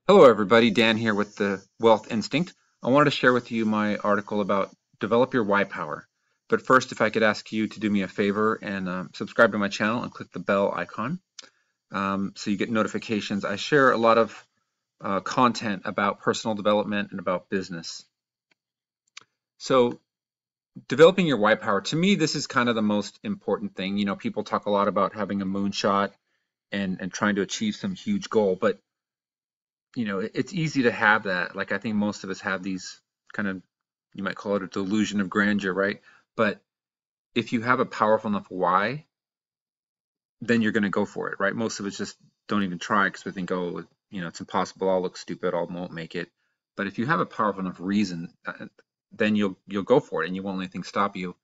Hello, everybody. Dan here with the Wealth Instinct. I wanted to share with you my article about develop your why power. But first, if I could ask you to do me a favor and subscribe to my channel and click the bell icon so you get notifications. I share a lot of content about personal development and about business. So, developing your why power, to me, this is kind of the most important thing. You know, people talk a lot about having a moonshot and trying to achieve some huge goal, but it's easy to have that. Like I think most of us have these kind of, you might call it a delusion of grandeur, right? But if you have a powerful enough why, then you're going to go for it, right? Most of us just don't even try because we think, oh, it's impossible. I'll look stupid. I won't make it. But if you have a powerful enough reason, then you'll go for it, and you won't let anything stop you.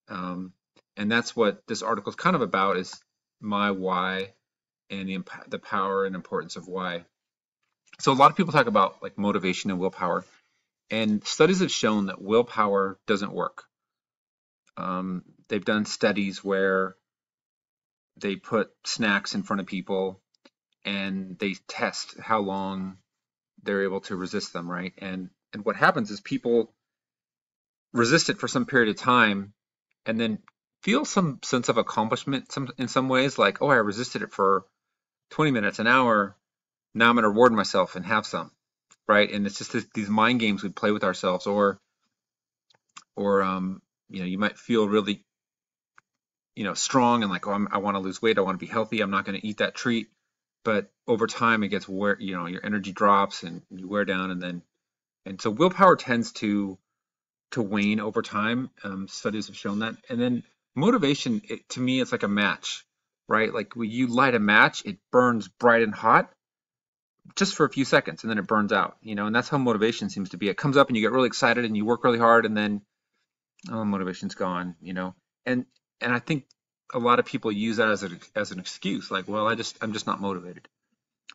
Um, and that's what this article is kind of about: is my why and the power and importance of why. So a lot of people talk about like motivation and willpower. And studies have shown that willpower doesn't work. They've done studies where they put snacks in front of people and they test how long they're able to resist them, right? And what happens is people resist it for some period of time and then feel some sense of accomplishment in some ways, like, oh, I resisted it for 20 minutes, an hour. Now I'm going to reward myself and have some, right? And it's just these mind games we play with ourselves, or you might feel really strong and like, oh, I want to lose weight, I want to be healthy, I'm not going to eat that treat. But over time, it gets where your energy drops and you wear down, and so willpower tends to wane over time. Studies have shown that. And then motivation, to me, it's like a match, right? Like when you light a match, it burns bright and hot just for a few seconds, and then it burns out. And that's how motivation seems to be. It comes up and you get really excited and you work really hard, and then oh, motivation's gone. And and I think a lot of people use that as an excuse, like, well, I'm just not motivated.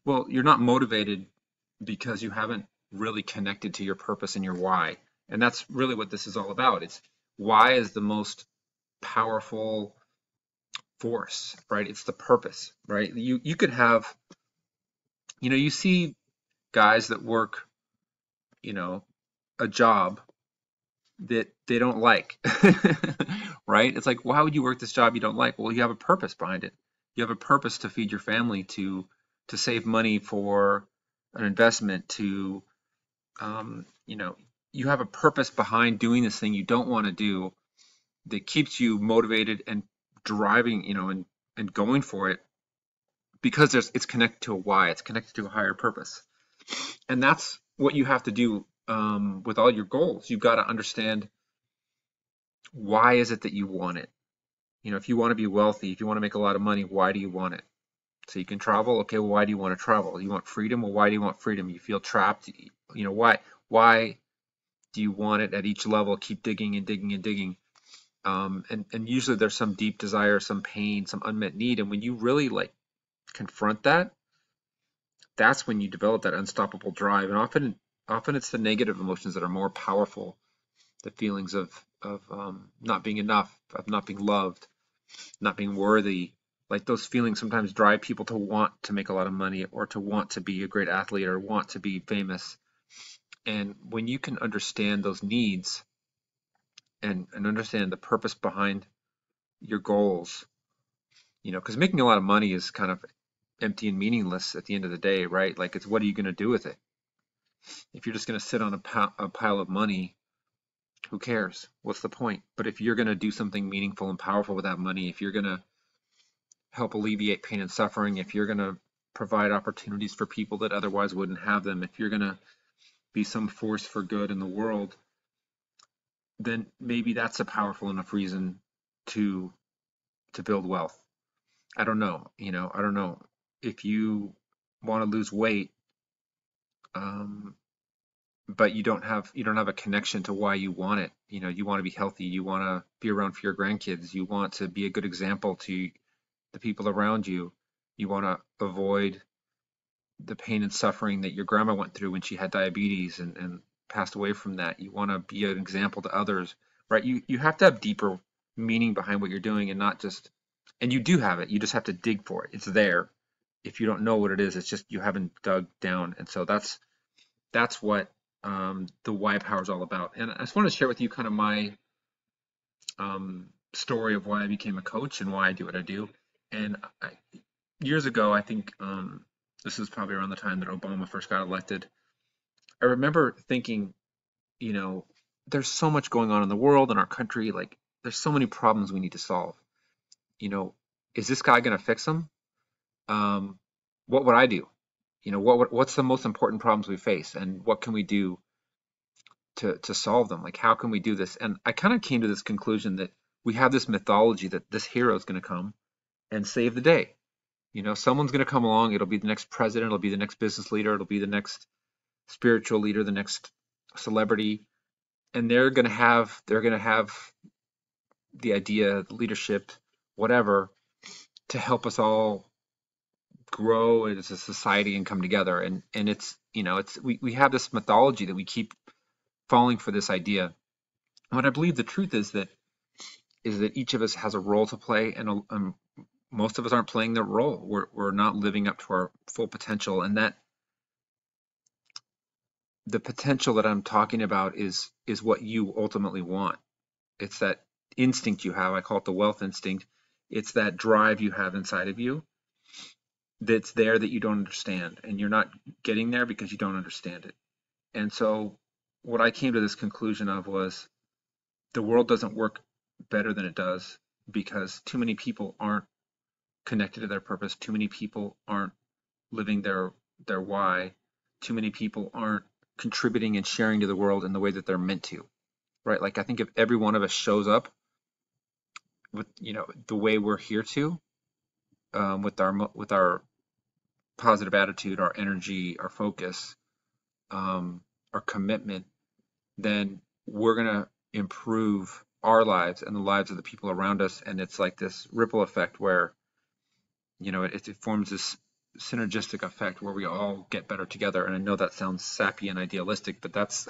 Well, you're not motivated because you haven't really connected to your purpose and your why. And that's really what this is all about. It's why is the most powerful force, right? It's the purpose, right? You could have, you see guys that work, you know, a job that they don't like, right? It's like, why would you work this job you don't like? Well, you have a purpose behind it. You have a purpose to feed your family, to save money for an investment, to um, you know, you have a purpose behind doing this thing you don't want to do that keeps you motivated and driving, and going for it because it's connected to a why, it's connected to a higher purpose. And that's what you have to do with all your goals. You've got to understand why is it that you want it. If you want to be wealthy, if you want to make a lot of money, why do you want it? So you can travel. Okay, well, why do you want to travel? You want freedom. Well, why do you want freedom? You feel trapped. Why do you want it at each level? Keep digging and digging and digging. And usually there's some deep desire, some pain, some unmet need. And when you really like confront that, that's when you develop that unstoppable drive. And often it's the negative emotions that are more powerful. The feelings of not being enough, of not being loved, not being worthy. Like those feelings sometimes drive people to want to make a lot of money or to want to be a great athlete or want to be famous. And when you can understand those needs and understand the purpose behind your goals, because making a lot of money is kind of empty and meaningless at the end of the day, right? Like it's what are you going to do with it? If you're just going to sit on a pile of money, who cares? What's the point? But if you're going to do something meaningful and powerful with that money, if you're going to help alleviate pain and suffering, if you're going to provide opportunities for people that otherwise wouldn't have them, if you're going to be some force for good in the world, then maybe that's a powerful enough reason to build wealth. I don't know, I don't know if you want to lose weight, um, but you don't have a connection to why you want it. You want to be healthy, you want to be around for your grandkids, you want to be a good example to the people around you, you want to avoid the pain and suffering that your grandma went through when she had diabetes and passed away from that. You want to be an example to others, right? You have to have deeper meaning behind what you're doing and not just, and you do have it. You just have to dig for it. It's there. if you don't know what it is, it's just you haven't dug down. And so that's what the why power is all about. And I just want to share with you kind of my story of why I became a coach and why I do what I do. And years ago, I think this is probably around the time that Obama first got elected. I remember thinking, you know, there's so much going on in the world and our country. Like, there's so many problems we need to solve. You know, is this guy going to fix them? Um, what would I do? You know, what's the most important problems we face, and what can we do to solve them? Like, how can we do this? And I kind of came to this conclusion that we have this mythology that this hero is going to come and save the day. You know, someone's going to come along. It'll be the next president. It'll be the next business leader. It'll be the next spiritual leader, the next celebrity, and they're going to have the idea, the leadership, whatever, to help us all grow as a society and come together. And it's, it's we have this mythology that we keep falling for this idea. And what I believe the truth is that each of us has a role to play, and most of us aren't playing their role. We're not living up to our full potential, and that the potential that I'm talking about is what you ultimately want. It's that instinct you have. I call it the wealth instinct. It's that drive you have inside of you that's there that you don't understand, and you're not getting there because you don't understand it. And so what I came to this conclusion of was the world doesn't work better than it does because too many people aren't connected to their purpose. Too many people aren't living their why. Too many people aren't contributing and sharing to the world in the way that they're meant to, right? Like, I think if every one of us shows up with, the way we're here to, with our positive attitude, our energy, our focus, our commitment, then we're gonna improve our lives and the lives of the people around us. And it's like this ripple effect where, it forms this synergistic effect where we all get better together. And I know that sounds sappy and idealistic, but that's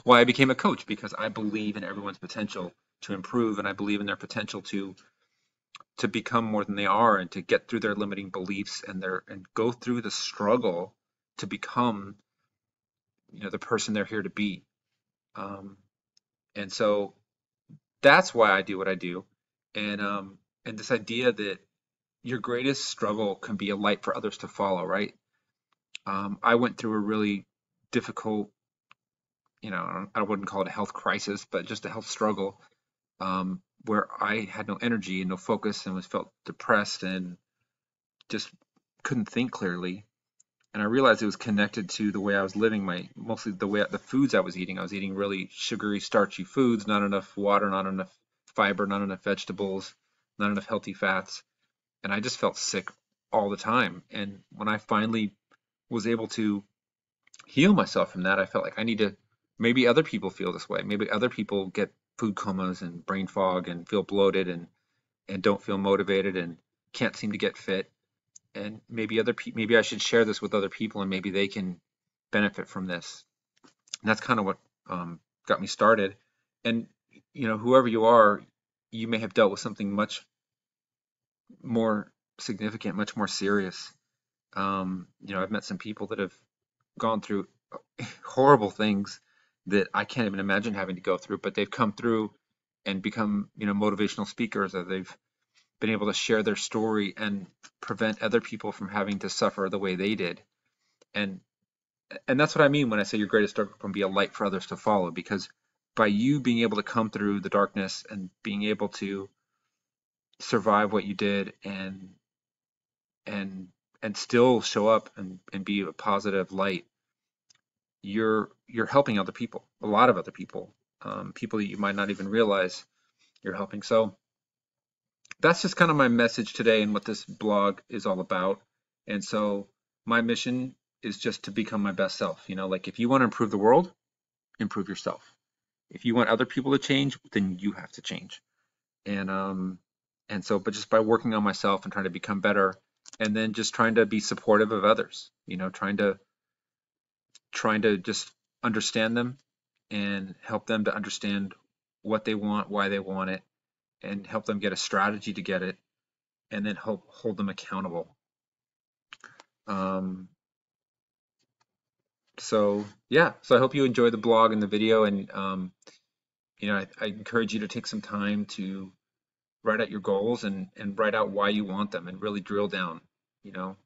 why I became a coach, because I believe in everyone's potential to improve, and I believe in their potential to become more than they are, and to get through their limiting beliefs and go through the struggle to become, the person they're here to be. Um, and so that's why I do what I do. And this idea that your greatest struggle can be a light for others to follow, right? I went through a really difficult, I wouldn't call it a health crisis, but just a health struggle, where I had no energy and no focus and felt depressed and just couldn't think clearly. And I realized it was connected to the way I was living, mostly the foods I was eating. I was eating really sugary, starchy foods, not enough water, not enough fiber, not enough vegetables, not enough healthy fats. And I just felt sick all the time. And when I finally was able to heal myself from that, I felt like I need to, maybe other people feel this way. Maybe other people get food comas and brain fog and feel bloated and don't feel motivated and can't seem to get fit. And maybe I should share this with other people, and maybe they can benefit from this. And that's kind of what got me started. And whoever you are, you may have dealt with something much more significant, much more serious. I've met some people that have gone through horrible things that I can't even imagine having to go through, but they've come through and become, motivational speakers, or they've been able to share their story and prevent other people from having to suffer the way they did. And that's what I mean when I say your greatest struggle can be a light for others to follow, because by you being able to come through the darkness and being able to survive what you did and and still show up and be a positive light, you're helping other people, a lot of other people, people that you might not even realize you're helping. So that's just kind of my message today and what this blog is all about. And so my mission is just to become my best self. Like, if you want to improve the world, improve yourself. If you want other people to change, then you have to change. But just by working on myself and trying to become better, and then just trying to be supportive of others, trying to just understand them and help them to understand what they want, why they want it, and help them get a strategy to get it, and then hold them accountable. So yeah, so I hope you enjoy the blog and the video, and I encourage you to take some time to write out your goals and write out why you want them and really drill down, you know,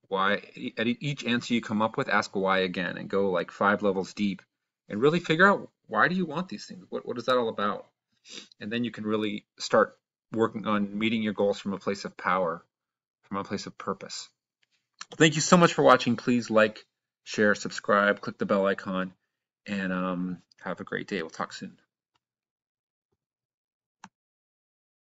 why at each answer you come up with, ask why again and go like 5 levels deep and really figure out why do you want these things? What is that all about? And then you can really start working on meeting your goals from a place of power, from a place of purpose. Thank you so much for watching. Please like, share, subscribe, click the bell icon, and have a great day. We'll talk soon.